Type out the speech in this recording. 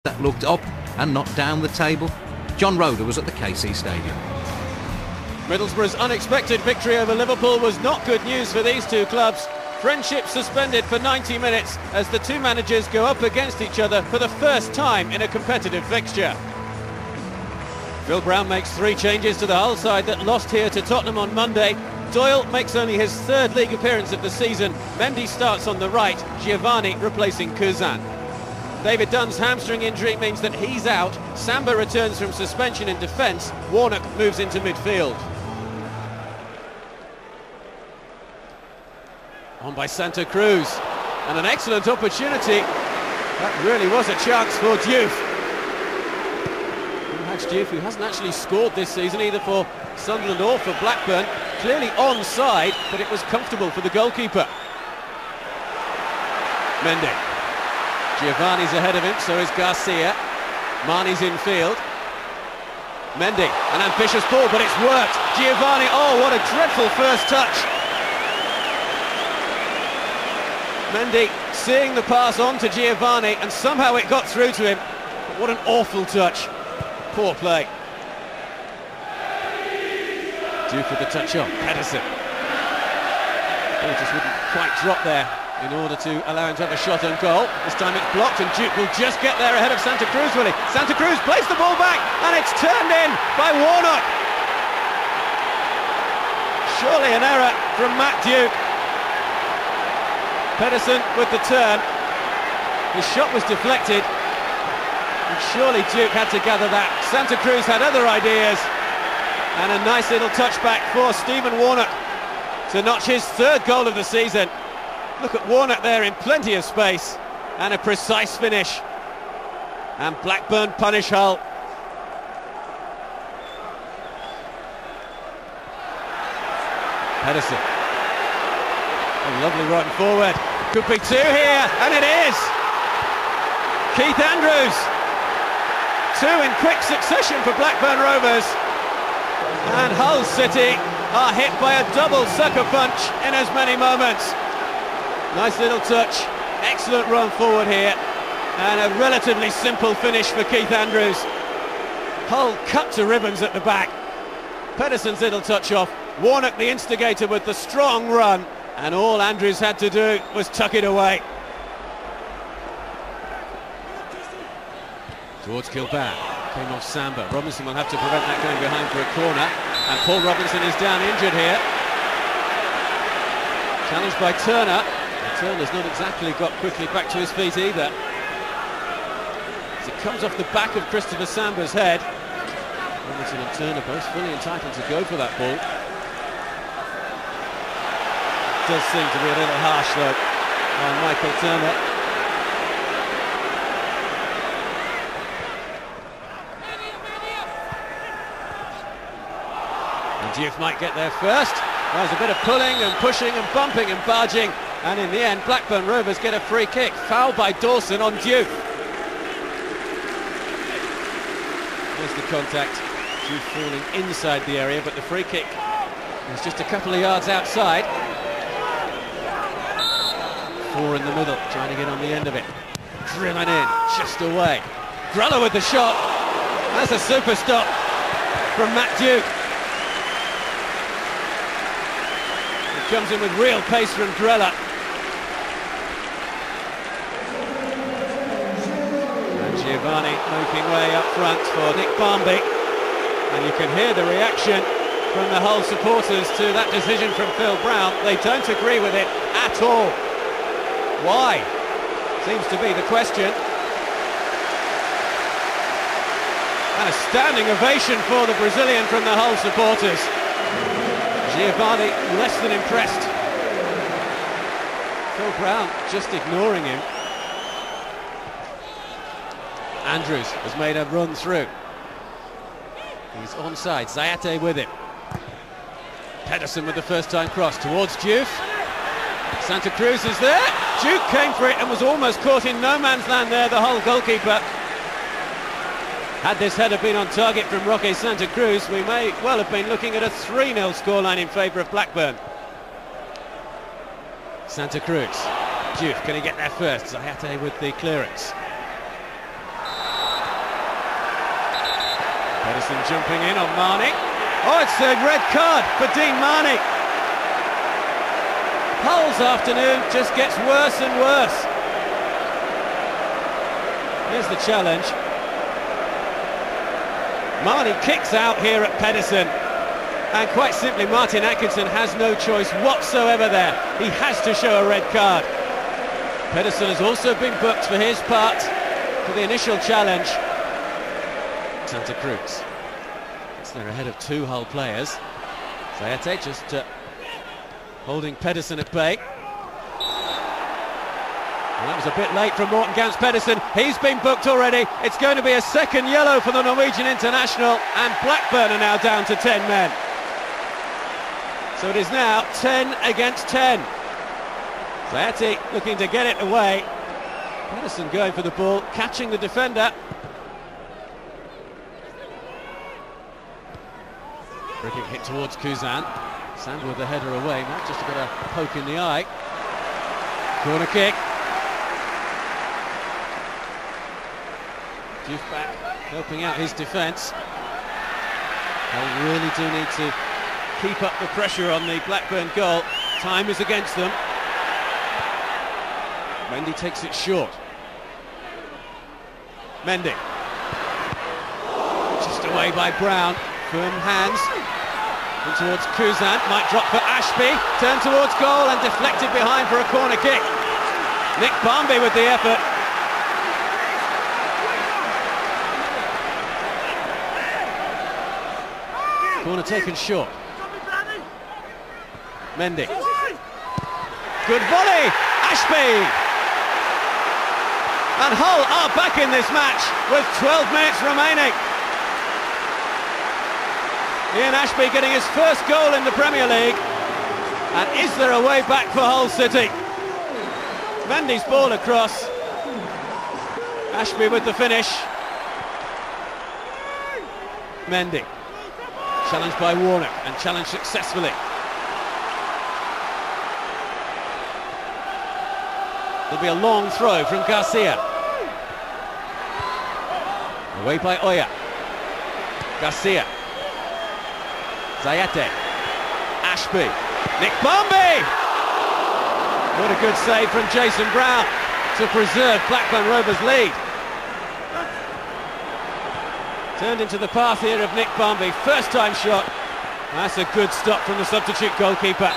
that looked up and not down the table. John Roeder was at the KC Stadium. Middlesbrough's unexpected victory over Liverpool was not good news for these two clubs. Friendship suspended for 90 minutes as the two managers go up against each other for the first time in a competitive fixture. Phil Brown makes 3 changes to the Hull side that lost here to Tottenham on Monday. Doyle makes only his 3rd league appearance of the season. Mendy starts on the right, Giovanni replacing Kuzan. David Dunn's hamstring injury means that he's out. Samba returns from suspension in defence. Warnock moves into midfield. On by Santa Cruz, and an excellent opportunity. That really was a chance for Diouf. Diouf, who hasn't actually scored this season either for Sunderland or for Blackburn, clearly onside, but it was comfortable for the goalkeeper. Mendy. Giovanni's ahead of him, so is Garcia. Marnie's in field. Mendy, an ambitious ball, but it's worked. Giovanni, oh, what a dreadful first touch. Mendy seeing the pass on to Giovanni, and somehow it got through to him. But what an awful touch. Poor play. Diouf with the touch on. Pedersen. Oh, just wouldn't quite drop there in order to allow him to have a shot on goal. This time it's blocked, and Duke will just get there ahead of Santa Cruz, will he? Santa Cruz plays the ball back, and it's turned in by Warnock. Surely an error from Matt Duke. Pedersen with the turn. His shot was deflected, and surely Duke had to gather that. Santa Cruz had other ideas, and a nice little touchback for Stephen Warnock to notch his 3rd goal of the season. Look at Warnock there in plenty of space, and a precise finish. And Blackburn punish Hull. Pedersen. A lovely run forward. Could be 2 here, and it is! Keith Andrews. 2 in quick succession for Blackburn Rovers. And Hull City are hit by a double sucker punch in as many moments. Nice little touch, excellent run forward here, and a relatively simple finish for Keith Andrews. Hull cut to ribbons at the back. Pedersen's little touch off, Warnock the instigator with the strong run, and all Andrews had to do was tuck it away. Towards Kilbane, came off Samba. Robinson will have to prevent that going behind for a corner, and Paul Robinson is down injured here. Challenged by Turner. Turner's not exactly got quickly back to his feet either. As it comes off the back of Christopher Samba's head. Robinson and Turner both fully entitled to go for that ball. Does seem to be a little harsh though on Michael Turner. And Diouf might get there first. There's a bit of pulling and pushing and bumping and barging. And in the end, Blackburn Rovers get a free kick. Foul by Dawson on Diouf. There's the contact. Diouf falling inside the area, but the free kick is just a couple of yards outside. 4 in the middle, trying to get on the end of it. Drilling in, just away. Grella with the shot. That's a super stop from Matt Duke. It comes in with real pace from Grella. Giovanni making way up front for Nick Barmby, and you can hear the reaction from the Hull supporters to that decision from Phil Brown. They don't agree with it at all. Why? Seems to be the question. And a standing ovation for the Brazilian from the Hull supporters. Giovanni less than impressed. Phil Brown just ignoring him. Andrews has made a run through. He's onside, Zayate with him. Pedersen with the first time cross towards Diouf. Santa Cruz is there. Duke came for it and was almost caught in no man's land there, the Hull goalkeeper. Had this header been on target from Roque Santa Cruz, we may well have been looking at a 3-0 scoreline in favour of Blackburn. Santa Cruz. Diouf, can he get there first? Zayate with the clearance. Pedersen jumping in on Marnie. Oh, it's a red card for Dean Marnie. Hull's afternoon just gets worse and worse. Here's the challenge. Marnie kicks out here at Pedersen. And quite simply, Martin Atkinson has no choice whatsoever there. He has to show a red card. Pedersen has also been booked for his part for the initial challenge. Santa Cruz. They're ahead of two Hull players. Zayate just holding Pedersen at bay. And that was a bit late from Morten Gams Pedersen. He's been booked already. It's going to be a second yellow for the Norwegian international, and Blackburn are now down to 10 men. So it is now 10 against 10. Zayate looking to get it away. Pedersen going for the ball, catching the defender. Free hit towards Kuzan. Sand with the header away, not just got a poke in the eye. Corner kick. Diouf back, helping out his defence. They really do need to keep up the pressure on the Blackburn goal. Time is against them. Mendy takes it short. Mendy. Just away by Brown. Firm hands. In towards Kuzan. Might drop for Ashby. Turn towards goal and deflected behind for a corner kick. Nick Barmby with the effort. Corner taken short. Mendy. Good volley. Ashby. And Hull are back in this match with 12 minutes remaining. Ian Ashby getting his first goal in the Premier League. And is there a way back for Hull City? Mendy's ball across. Ashby with the finish. Mendy. Challenged by Warnock and challenged successfully. There'll be a long throw from Garcia. Away by Oya. Garcia. Zayate. Ashby. Nick Barmby! What a good save from Jason Brown to preserve Blackburn Rovers' lead. Turned into the path here of Nick Barmby. First time shot. That's a good stop from the substitute goalkeeper.